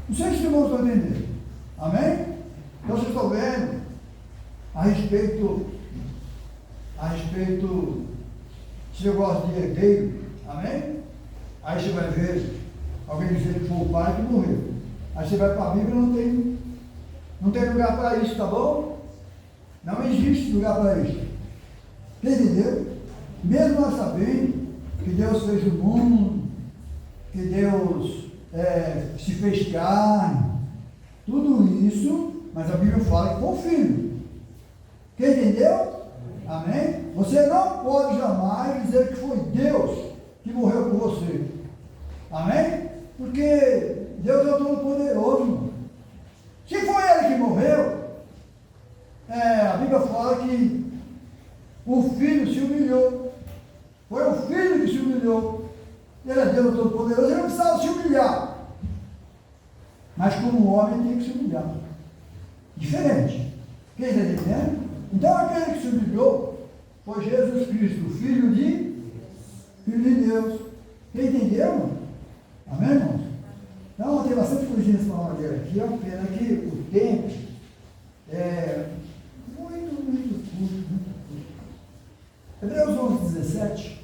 Não sei se os irmãos estão entendendo. Amém? Então vocês estão vendo a respeito se eu gosto de herdeiro. Amém? Aí você vai ver alguém dizer que foi o pai que morreu. Aí você vai para a Bíblia e não tem lugar para isso, tá bom? Não existe lugar para isso. Entendeu? Mesmo nós sabendo que Deus fez o mundo, que Deus se fez carne, tudo isso, mas a Bíblia fala que foi o Filho. Quem entendeu? Amém? Você não pode jamais dizer que foi Deus que morreu por você. Amém? Porque Deus é o Todo-Poderoso, irmão. Se foi Ele que morreu, a Bíblia fala que o Filho se humilhou. Foi o Filho que se humilhou. Ele é Deus Todo-Poderoso, ele não precisava se humilhar. Mas como homem tem que se humilhar. Diferente. Quem está entendendo? Então aquele que se humilhou foi Jesus Cristo, Filho de Deus. Quem entendeu, irmão? Amém, irmãos? Então tem bastante coisinha nessa maneira aqui, ó. Pena que o tempo é muito curto. Hebreus 11, 17.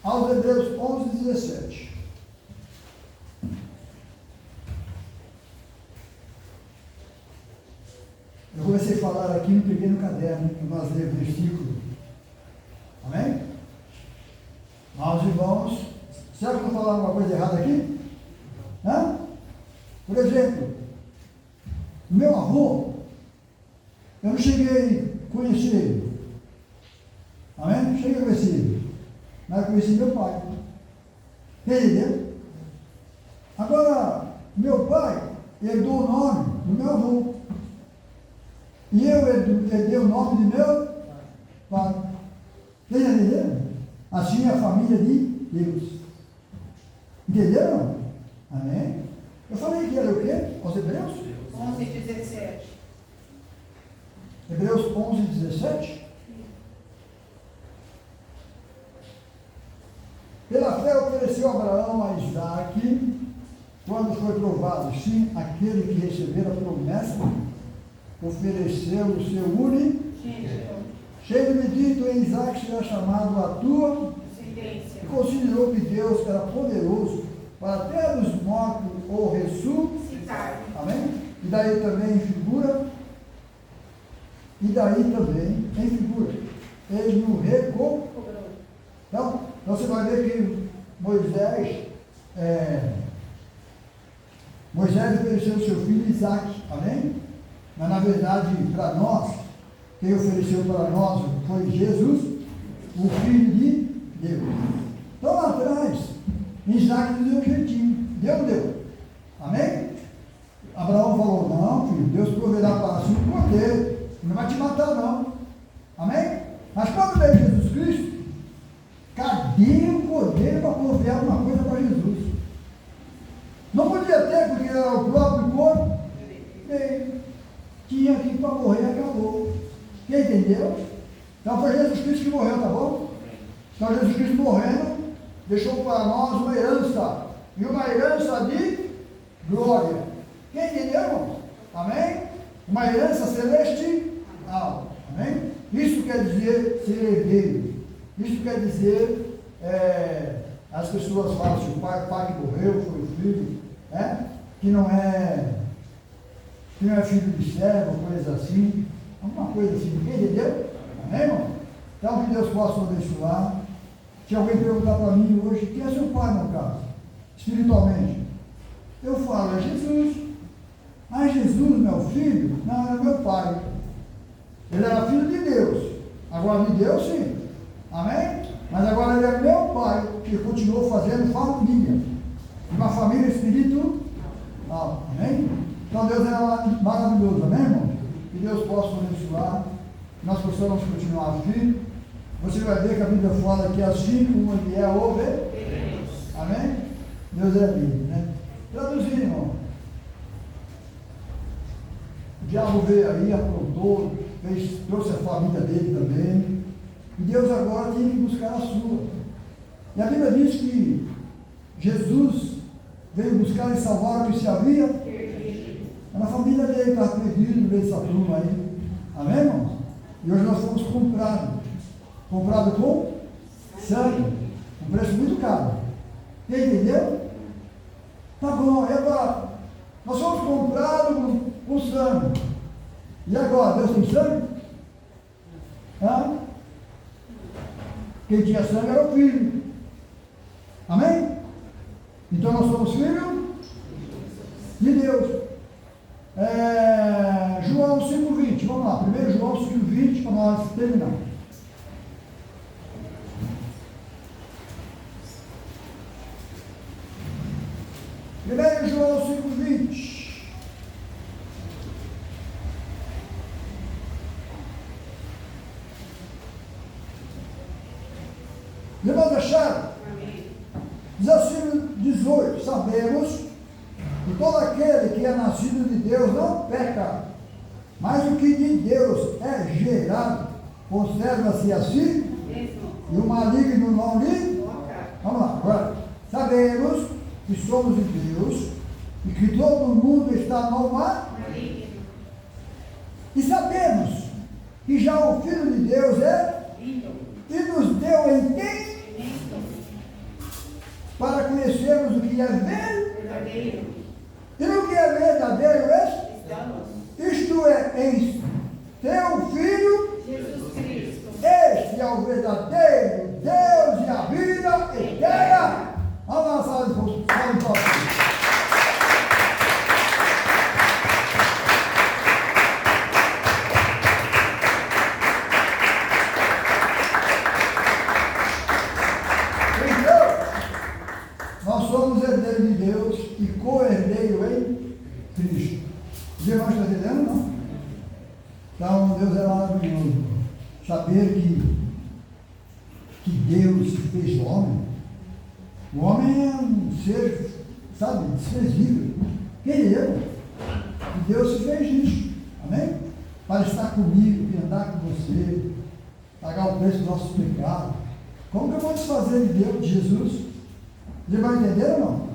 Aos Hebreus 11, 17. Eu comecei a falar aqui, não peguei no caderno, que nós lemos o versículo. Amém? Mas, irmãos, será que eu estou falando uma coisa errada aqui? Hã? Por exemplo, meu avô, eu não cheguei a conhecer ele. Amém? Não cheguei a conhecer ele. Mas eu conheci meu pai. Entendeu? Agora, meu pai herdou o nome do meu avô. E eu herdei o nome de meu pai. Entendeu? Assim é a família de Deus. Entenderam? Amém? Eu falei que era o quê? Os Hebreus? 11, 17. Hebreus 11, 17. Pela fé ofereceu Abraão a Isaque, quando foi provado, sim, aquele que recebera a promessa, ofereceu o seu único, cheio de dito em Isaque será chamado a tua, e considerou que Deus era poderoso para até dos mortos ou ressuscitar. Amém? E daí também em figura, ele no recobrou. Então, você vai ver que Moisés ofereceu o seu filho Isaque, amém? Mas na verdade, para nós, quem ofereceu para nós foi Jesus, o Filho de Deus. Então lá atrás, Isaque deu um jeitinho, deu. Amém? Abraão falou, não filho, Deus proverá para si um cordeiro, não vai te matar não. Amém? Mas quando veio Jesus Cristo, cadê o cordeiro para prover alguma coisa para Jesus? Não podia ter, porque era o próprio corpo. Tinha que ir para morrer e acabou. Quem entendeu? Então foi Jesus Cristo que morreu, tá bom? Então Jesus Cristo morrendo, deixou para nós uma herança. E uma herança de glória. Quem entendeu, irmão? Amém? Uma herança celestial. Amém? Isso quer dizer ser herdeiro. Isso quer dizer, as pessoas falam assim, o pai que morreu, foi o filho, que não é filho de servo, coisa assim, alguma coisa assim, entendeu? Amém, irmão? Então que Deus possa abençoar. Se alguém perguntar para mim hoje, quem é seu pai no caso? Espiritualmente. Eu falo, é Jesus. Mas Jesus, meu filho? Não, era meu pai. Ele era filho de Deus. Agora de Deus, sim. Amém? Mas agora ele é meu pai, que continuou fazendo família. de uma família espiritual. Amém? Então Deus é maravilhoso, amém, irmão? Que Deus possa nos abençoar, que nós possamos continuar aqui. Você vai ver que a Bíblia fala que assim como ele é obediente. Amém? Deus é lindo, né? Traduzindo, irmão. O diabo veio aí, aprontou, trouxe a família dele também. E Deus agora tem que buscar a sua. E a Bíblia diz que Jesus veio buscar e salvar o que se havia perdido. A família dele estava perdido no meio dessa turma aí. Amém, irmãos? E hoje nós fomos comprados. Comprado com sangue. Um preço muito caro. Quem entendeu? Tá bom, e agora? Nós fomos comprados com sangue. E agora? Deus tem sangue? Hã? Quem tinha sangue era o filho. Amém? Então nós somos filhos de Deus. João 5,20. Vamos lá. 1 João 5,20 para nós terminarmos. 1 João 5,20. Irmãos, acharam? Diz assim 18: sabemos que todo aquele que é nascido de Deus não peca, mas o que de Deus é gerado conserva-se a si, e o maligno não lhe toca. Vamos lá, agora. Sabemos que somos de Deus e que todo mundo está no maligno. E sabemos que já o Filho de Deus é e nos deu entendimento para conhecermos o que é verdadeiro. E no que é verdadeiro isto é em teu Filho Jesus Cristo. Este é o verdadeiro Deus e a vida eterna. Vamos lá, salve de palmas. Nós somos herdeiros de Deus e co-herdeiro em Cristo. Os irmãos estão entendendo, não? Então, Deus é maravilhoso. Saber que Deus se fez homem. O homem é um ser, sabe, desprezível. Querido. E Deus se fez isso. Amém? Para estar comigo, e andar com você, pagar o preço dos nossos pecados. Como que eu vou desfazer de Deus, de Jesus? Você vai entender ou não?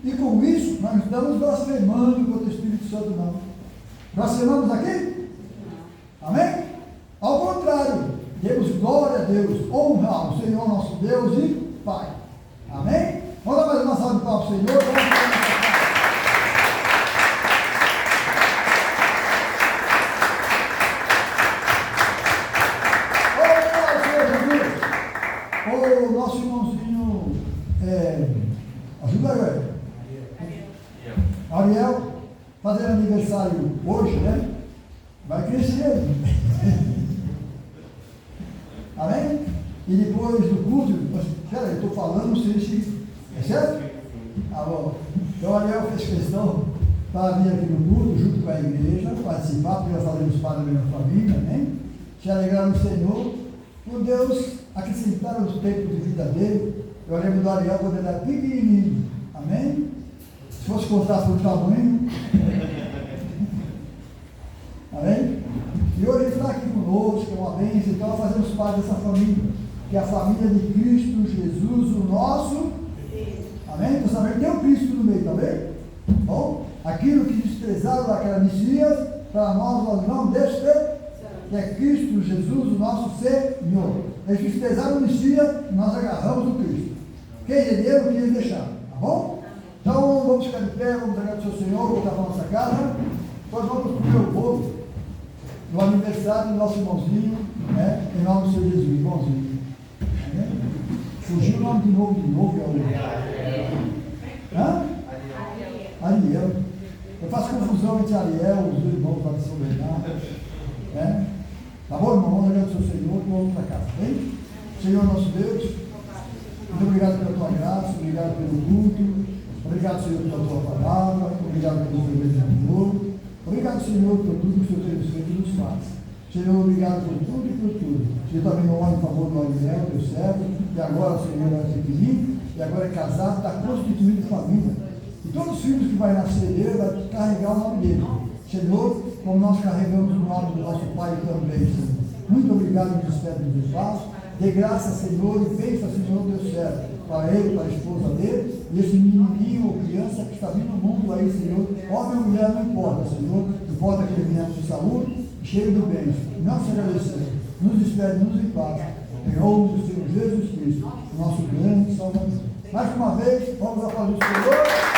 E com isso, nós não estamos blasfemando contra o Espírito Santo, não. Blasfemamos aqui? Amém? Ao contrário, demos glória a Deus, honra ao Senhor nosso Deus e Pai. Amém? Vamos dar mais uma salva de palmas para o Senhor. O nosso irmãozinho, ajuda aí, Ariel, fazendo aniversário hoje, né? Vai crescer. Amém? E depois do culto, peraí, eu estou falando, não sei se é certo? Ah, bom. Então o Ariel fez questão para vir aqui no culto, junto com a igreja, participar, porque nós fazemos parte da mesma família, amém? Se alegrar no Senhor, por Deus acrescentar os tempos de vida dele. Eu lembro do Ariel quando ele era pequenininho, amém? Se fosse contar por tamanho, amém? E hoje ele está aqui conosco, é uma bênção, então nós fazemos parte dessa família, que é a família de Cristo Jesus, o nosso Deus. Amém? Então sabendo que tem o Cristo no meio também. Bom, aquilo que desprezaram daquela Messias, para nós não desprezamos, que é Cristo Jesus, o nosso Senhor. Eles desprezaram o Messias, nós agarramos o Cristo. Quem entendeu, o que eles deixaram, tá bom? Então vamos ficar de pé, vamos agradecer ao Senhor, voltar para a nossa casa, depois vamos comer o bolo no aniversário do nosso irmãozinho, né? Em nome do Senhor Jesus, irmãozinho. Amém? Fugiu o nome de novo, Hã? Ariel. Eu faço confusão entre Ariel, os irmãos lá de São Bernardo. Né? Tá bom, irmão? Vamos agradecer ao Senhor e vamos para casa, bem? Senhor nosso Deus, muito obrigado pela tua graça, obrigado pelo culto. Obrigado, Senhor, pela tua palavra. Obrigado pelo teu Senhor. Obrigado, Senhor, por tudo que o Senhor tem feito e nos faz. Senhor, obrigado por tudo e por tudo. Senhor, também não olha em favor do Ariel, teu servo, e agora, Senhor, é pequenininho, e agora é casado, está constituído em família. E todos os filhos que vai nascer dele, vai carregar o nome dele. Senhor, como nós carregamos o nome do nosso Pai também, Senhor. Muito obrigado nos despede dos passos. Dê graça, Senhor, e bença, Senhor, teu servo, para ele, para a esposa dele, e esse menininho ou criança que está vindo no mundo aí, Senhor. Homem ou mulher, não importa, Senhor. Importa que ele venha de saúde, cheio de bens. Nós te agradecemos. Nos despede, nos em paz. Em nome do Senhor Jesus Cristo, nosso grande Salvador. Mais uma vez, vamos aplaudir o Senhor.